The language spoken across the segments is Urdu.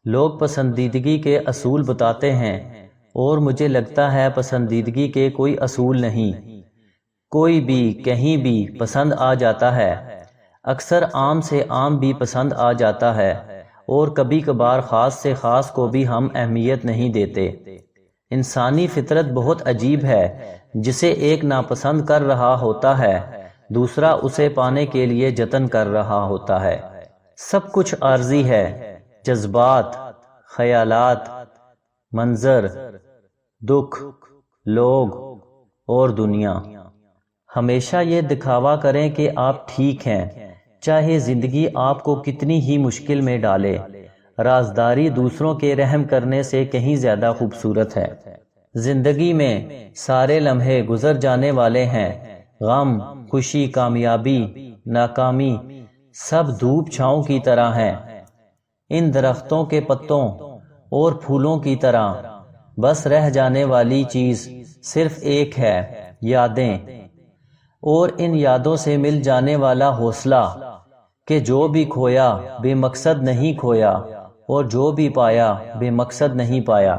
لوگ پسندیدگی کے اصول بتاتے ہیں اور مجھے لگتا ہے پسندیدگی کے کوئی اصول نہیں، کوئی بھی کہیں بھی پسند آ جاتا ہے۔ اکثر عام سے عام بھی پسند آ جاتا ہے اور کبھی کبھار خاص سے خاص کو بھی ہم اہمیت نہیں دیتے۔ انسانی فطرت بہت عجیب ہے، جسے ایک ناپسند کر رہا ہوتا ہے دوسرا اسے پانے کے لیے جتن کر رہا ہوتا ہے۔ سب کچھ عارضی ہے، جذبات، خیالات، منظر، دکھ، لوگ اور دنیا۔ ہمیشہ یہ دکھاوا کریں کہ آپ ٹھیک ہیں، چاہے زندگی آپ کو کتنی ہی مشکل میں ڈالے۔ رازداری دوسروں کے رحم کرنے سے کہیں زیادہ خوبصورت ہے۔ زندگی میں سارے لمحے گزر جانے والے ہیں، غم، خوشی، کامیابی، ناکامی، سب دھوپ چھاؤں کی طرح ہیں، ان درختوں کے پتوں اور پھولوں کی طرح۔ بس رہ جانے والی چیز صرف ایک ہے، یادیں، اور ان یادوں سے مل جانے والا حوصلہ کہ جو بھی کھویا بے مقصد نہیں کھویا اور جو بھی پایا بے مقصد نہیں پایا۔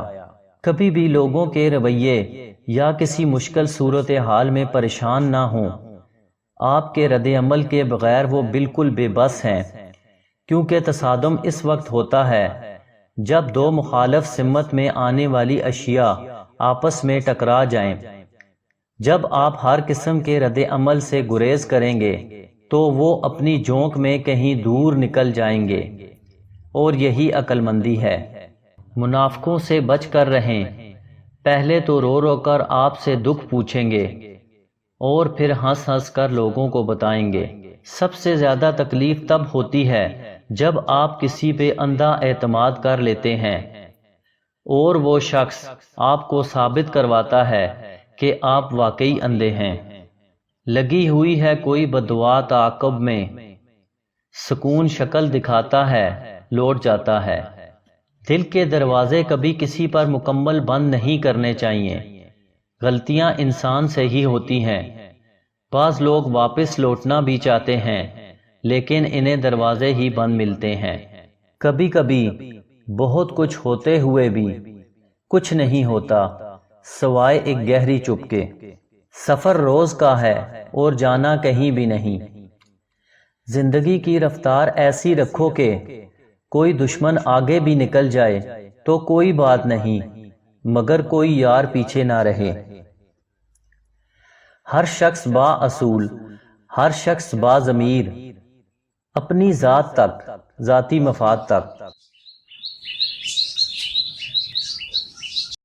کبھی بھی لوگوں کے رویے یا کسی مشکل صورتحال میں پریشان نہ ہوں، آپ کے رد عمل کے بغیر وہ بالکل بے بس ہیں، کیونکہ تصادم اس وقت ہوتا ہے جب دو مخالف سمت میں آنے والی اشیاء آپس میں ٹکرا جائیں۔ جب آپ ہر قسم کے رد عمل سے گریز کریں گے تو وہ اپنی جونک میں کہیں دور نکل جائیں گے، اور یہی عقل مندی ہے۔ منافقوں سے بچ کر رہیں، پہلے تو رو رو کر آپ سے دکھ پوچھیں گے اور پھر ہنس ہنس کر لوگوں کو بتائیں گے۔ سب سے زیادہ تکلیف تب ہوتی ہے جب آپ کسی پہ اندھا اعتماد کر لیتے ہیں اور وہ شخص آپ کو ثابت کرواتا ہے کہ آپ واقعی اندھے ہیں۔ لگی ہوئی ہے کوئی بددعا تعاقب میں، سکون شکل دکھاتا ہے لوٹ جاتا ہے۔ دل کے دروازے کبھی کسی پر مکمل بند نہیں کرنے چاہیے، غلطیاں انسان سے ہی ہوتی ہیں۔ بعض لوگ واپس لوٹنا بھی چاہتے ہیں لیکن انہیں دروازے ہی بند ملتے ہیں۔ کبھی کبھی بہت کچھ ہوتے ہوئے بھی کچھ نہیں ہوتا سوائے ایک گہری چپ کے۔ سفر روز کا ہے اور جانا کہیں بھی نہیں۔ زندگی کی رفتار ایسی رکھو کہ کوئی دشمن آگے بھی نکل جائے تو کوئی بات نہیں، مگر کوئی یار پیچھے نہ رہے۔ ہر شخص با اصول، ہر شخص با ضمیر، اپنی ذات تک، ذاتی مفاد تک۔